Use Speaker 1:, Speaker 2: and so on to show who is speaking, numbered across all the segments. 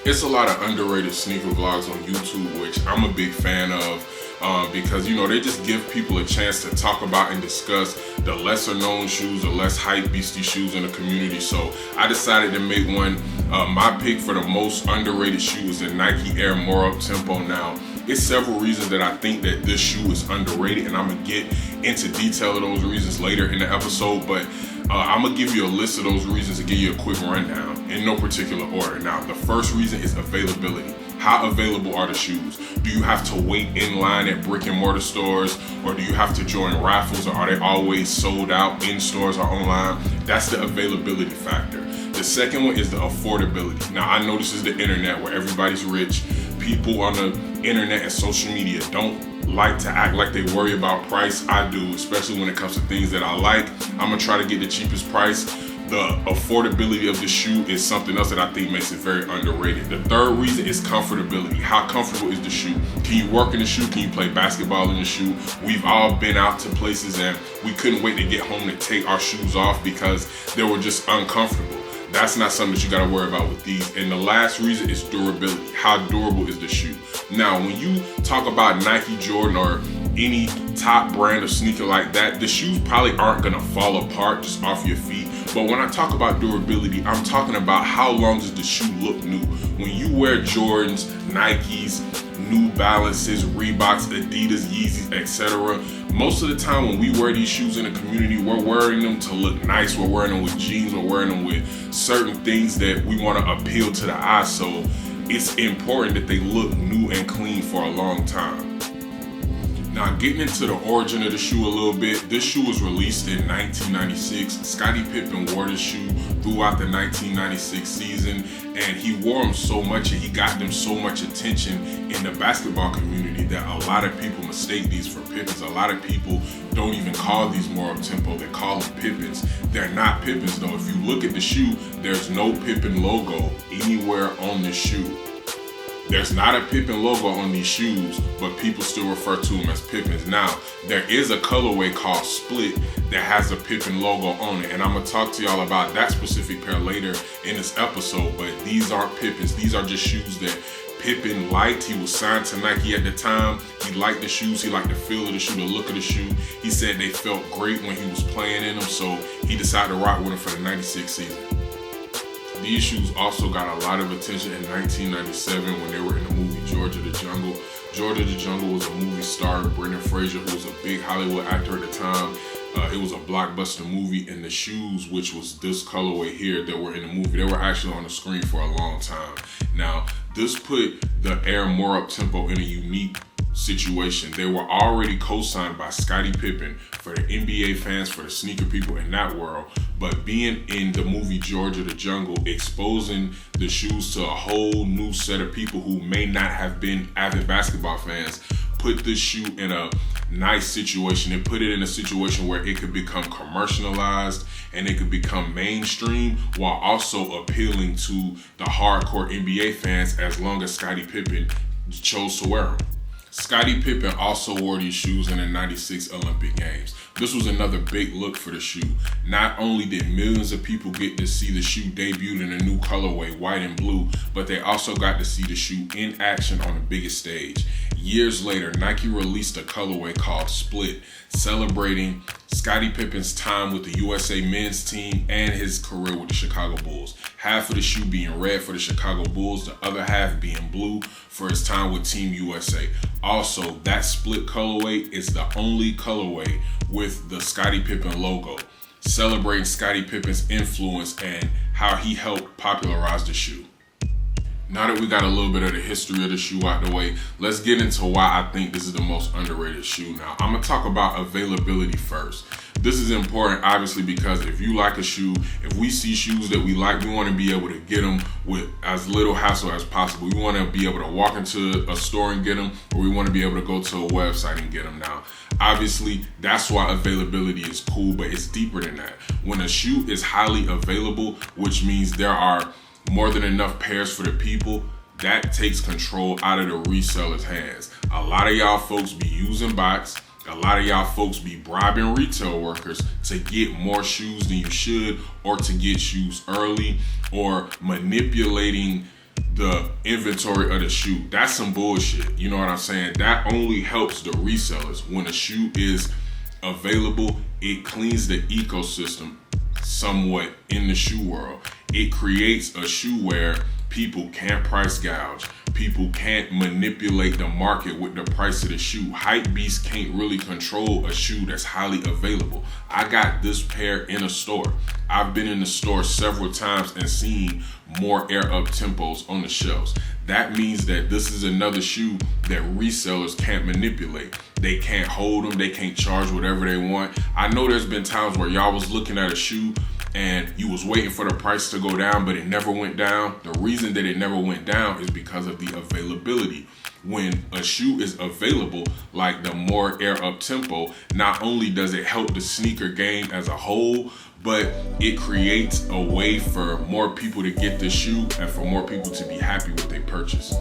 Speaker 1: It's a lot of underrated sneaker vlogs on YouTube, which I'm a big fan of. Because they just give people a chance to talk about and discuss the lesser known shoes, the less hype beastie shoes in the community. So I decided to make one. My pick for the most underrated shoe is the Nike Air More Uptempo. Now, it's several reasons that I think that this shoe is underrated, and I'm gonna get into detail of those reasons later in the episode, but I'm gonna give you a list of those reasons to give you a quick rundown in no particular order. Now, the first reason is availability. How available are the shoes? Do you have to wait in line at brick and mortar stores, or do you have to join raffles, or are they always sold out in stores or online? That's the availability factor. The second one is the affordability. Now, I know this is the internet where everybody's rich. People on the internet and social media don't like to act like they worry about price. I do, especially when it comes to things that I like. I'm gonna try to get the cheapest price. The affordability of the shoe is something else that I think makes it very underrated. The third reason is comfortability. How comfortable is the shoe? Can you work in the shoe? Can you play basketball in the shoe? We've all been out to places and we couldn't wait to get home to take our shoes off because they were just uncomfortable. That's not something that you gotta worry about with these. And the last reason is durability. How durable is the shoe? Now, when you talk about Nike, Jordan, or any top brand of sneaker like that, the shoes probably aren't gonna fall apart just off your feet. But when I talk about durability, I'm talking about how long does the shoe look new? When you wear Jordans, Nikes, New Balances, Reeboks, Adidas, Yeezys, etc., most of the time when we wear these shoes in the community, we're wearing them to look nice. We're wearing them with jeans. We're wearing them with certain things that we want to appeal to the eye. So it's important that they look new and clean for a long time. Now, getting into the origin of the shoe a little bit, this shoe was released in 1996. Scottie Pippen wore this shoe throughout the 1996 season, and he wore them so much and he got them so much attention in the basketball community that a lot of people mistake these for Pippins. A lot of people don't even call these More Uptempo, they call them Pippins. They're not Pippins though. If you look at the shoe, there's no Pippen logo anywhere on the shoe. There's not a Pippen logo on these shoes, but people still refer to them as Pippins. Now, there is a colorway called Split that has a Pippen logo on it, and I'm gonna talk to y'all about that specific pair later in this episode, but these aren't Pippins. These are just shoes that Pippen liked. He was signed to Nike at the time. He liked the shoes. He liked the feel of the shoe, the look of the shoe. He said they felt great when he was playing in them, so he decided to rock with them for the 96 season. These shoes also got a lot of attention in 1997 when they were in the movie Georgia the Jungle. Georgia the Jungle was a movie star, Brendan Fraser, who was a big Hollywood actor at the time. It was a blockbuster movie, and the shoes, which was this colorway here that were in the movie, they were actually on the screen for a long time. Now, this put the Air More Uptempo in a unique situation. They were already co-signed by Scottie Pippen for the NBA fans, for the sneaker people in that world, but being in the movie Georgia the Jungle, exposing the shoes to a whole new set of people who may not have been avid basketball fans, put this shoe in a nice situation. It put it in a situation where it could become commercialized and it could become mainstream while also appealing to the hardcore NBA fans as long as Scottie Pippen chose to wear them. Scottie Pippen also wore these shoes in the 96 Olympic Games. This was another big look for the shoe. Not only did millions of people get to see the shoe debuted in a new colorway, white and blue, but they also got to see the shoe in action on the biggest stage. Years later, Nike released a colorway called Split, celebrating Scottie Pippen's time with the USA men's team and his career with the Chicago Bulls. Half of the shoe being red for the Chicago Bulls, the other half being blue for his time with Team USA. Also, that split colorway is the only colorway with the Scottie Pippen logo, celebrating Scottie Pippen's influence and how he helped popularize the shoe. Now that we got a little bit of the history of the shoe out the way, let's get into why I think this is the most underrated shoe. Now, I'm gonna talk about availability first. This is important, obviously, because if you like a shoe, if we see shoes that we like, we want to be able to get them with as little hassle as possible. We want to be able to walk into a store and get them, or we want to be able to go to a website and get them. Now, obviously, that's why availability is cool, but it's deeper than that. When a shoe is highly available, which means there are more than enough pairs for the people, that takes control out of the reseller's hands. A lot of y'all folks be using bots. A lot of y'all folks be bribing retail workers to get more shoes than you should, or to get shoes early, or manipulating the inventory of the shoe. That's some bullshit. You know what I'm saying? That only helps the resellers. When a shoe is available, it cleans the ecosystem somewhat in the shoe world. It creates a shoe where people can't price gouge. People can't manipulate the market with the price of the shoe. Hype beasts can't really control a shoe that's highly available. I got this pair in a store. I've been in the store several times and seen more Air Uptempos on the shelves. That means that this is another shoe that resellers can't manipulate. They can't hold them. They can't charge whatever they want. I know there's been times where y'all was looking at a shoe and you was waiting for the price to go down, but it never went down. The reason that it never went down is because of the availability. When a shoe is available, like the More Air Uptempo, not only does it help the sneaker game as a whole, but it creates a way for more people to get the shoe and for more people to be happy with their purchase.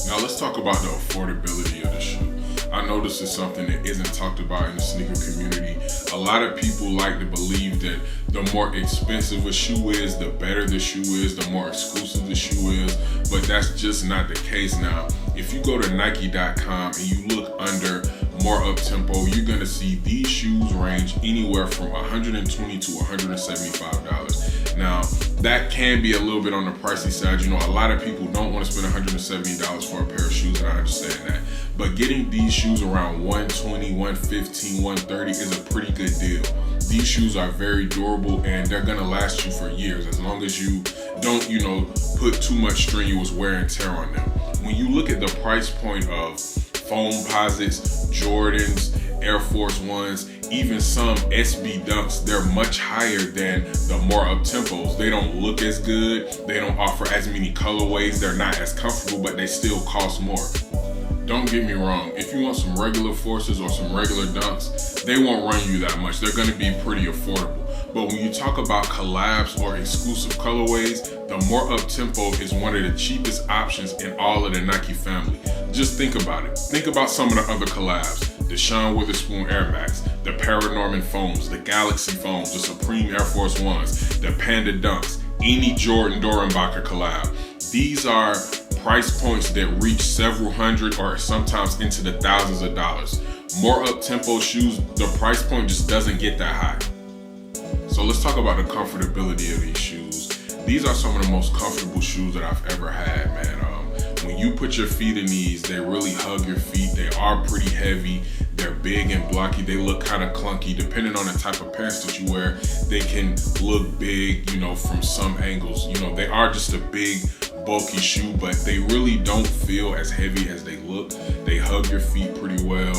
Speaker 1: Now let's talk about the affordability of the shoe. I know this is something that isn't talked about in the sneaker community. A lot of people like to believe that the more expensive a shoe is, the better the shoe is, the more exclusive the shoe is, but that's just not the case now. If you go to Nike.com and you look under More Uptempo, you're gonna see these shoes range anywhere from $120 to $175. Now, that can be a little bit on the pricey side. You know, a lot of people don't want to spend $170 for a pair of shoes, and I understand that. But getting these shoes around $120, $115, $130 is a pretty good deal. These shoes are very durable and they're gonna last you for years as long as you don't, put too much strenuous wear and tear on them. When you look at the price point of foam posits, Jordans, Air Force Ones, even some SB Dunks, they're much higher than the More Uptempos. They don't look as good. They don't offer as many colorways. They're not as comfortable, but they still cost more. Don't get me wrong, if you want some regular Forces or some regular Dunks, they won't run you that much. They're gonna be pretty affordable. But when you talk about collabs or exclusive colorways, the More Uptempo is one of the cheapest options in all of the Nike family. Just think about it. Think about some of the other collabs. The Sean Witherspoon Air Max, the Paranorman foams, the Galaxy foams, the Supreme Air Force Ones, the Panda Dunks, any Jordan Dorenbacher collab. These are price points that reach several hundred or sometimes into the thousands of dollars. More Uptempo shoes, the price point just doesn't get that high. So let's talk about the comfortability of these shoes. These are some of the most comfortable shoes that I've ever had, man. When you put your feet in these, they really hug your feet. They are pretty heavy. They're big and blocky. They look kind of clunky. Depending on the type of pants that you wear, they can look big, from some angles. They are just a big, bulky shoe, but they really don't feel as heavy as they look. They hug your feet pretty well.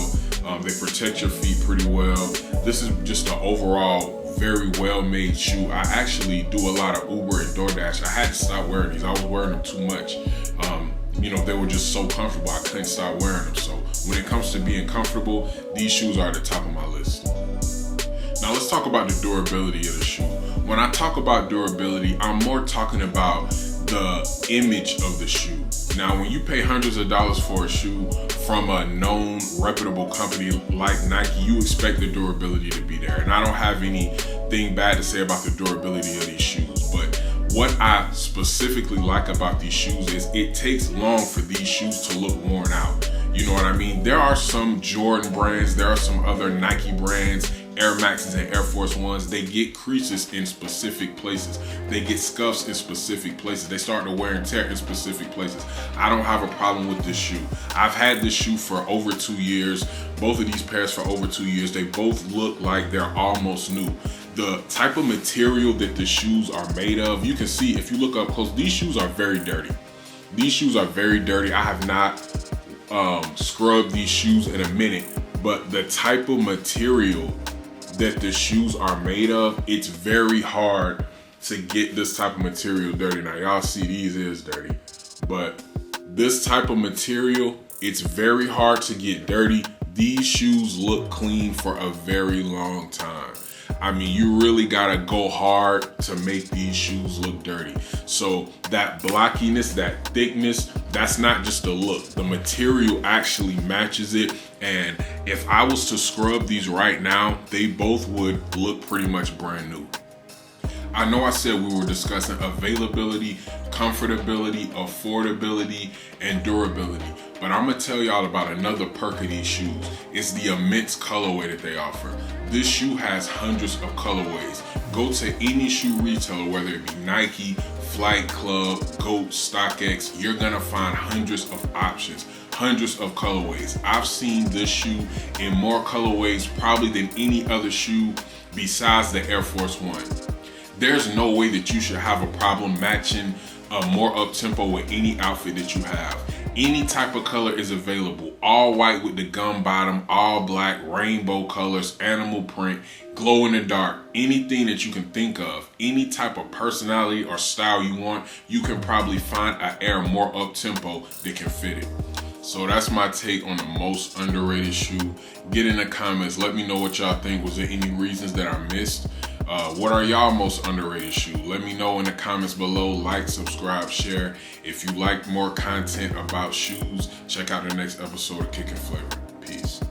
Speaker 1: They protect your feet pretty well. This is just an overall very well-made shoe. I actually do a lot of Uber and DoorDash. I had to stop wearing these. I was wearing them too much. They were just so comfortable. I couldn't stop wearing them. So when it comes to being comfortable, these shoes are at the top of my list. Now let's talk about the durability of the shoe. When I talk about durability, I'm more talking about the image of the shoe. Now, when you pay hundreds of dollars for a shoe from a known, reputable company like Nike, you expect the durability to be there. And I don't have anything bad to say about the durability of these shoes. But what I specifically like about these shoes is it takes long for these shoes to look worn out. You know what I mean? There are some Jordan brands, there are some other Nike brands, Air Maxes and Air Force Ones, they get creases in specific places. They get scuffs in specific places. They start to wear and tear in specific places. I don't have a problem with this shoe. I've had this shoe for over 2 years. Both of these pairs for over 2 years. They both look like they're almost new. The type of material that the shoes are made of, you can see if you look up close, these shoes are very dirty. These shoes are very dirty. I have not scrubbed these shoes in a minute, but the type of material that the shoes are made of, it's very hard to get this type of material dirty. Now y'all see these is dirty, but this type of material, it's very hard to get dirty. These shoes look clean for a very long time. I mean, you really gotta go hard to make these shoes look dirty. So that blockiness, that thickness, that's not just a look. The material actually matches it. And if I was to scrub these right now, they both would look pretty much brand new. I know I said we were discussing availability, comfortability, affordability, and durability, but I'm gonna tell y'all about another perk of these shoes. It's the immense colorway that they offer. This shoe has hundreds of colorways. Go to any shoe retailer, whether it be Nike, Flight Club, GOAT, StockX, you're gonna find hundreds of options, hundreds of colorways. I've seen this shoe in more colorways probably than any other shoe besides the Air Force One. There's no way that you should have a problem matching a More Uptempo with any outfit that you have. Any type of color is available. All white with the gum bottom, all black, rainbow colors, animal print, glow in the dark, anything that you can think of, any type of personality or style you want, you can probably find an Air More Uptempo that can fit it. So that's my take on the most underrated shoe. Get in the comments, let me know what y'all think. Was there any reasons that I missed? What are y'all most underrated shoe? Let me know in the comments below. Like, subscribe, share. If you like more content about shoes, check out the next episode of Kickin Flavor. Peace.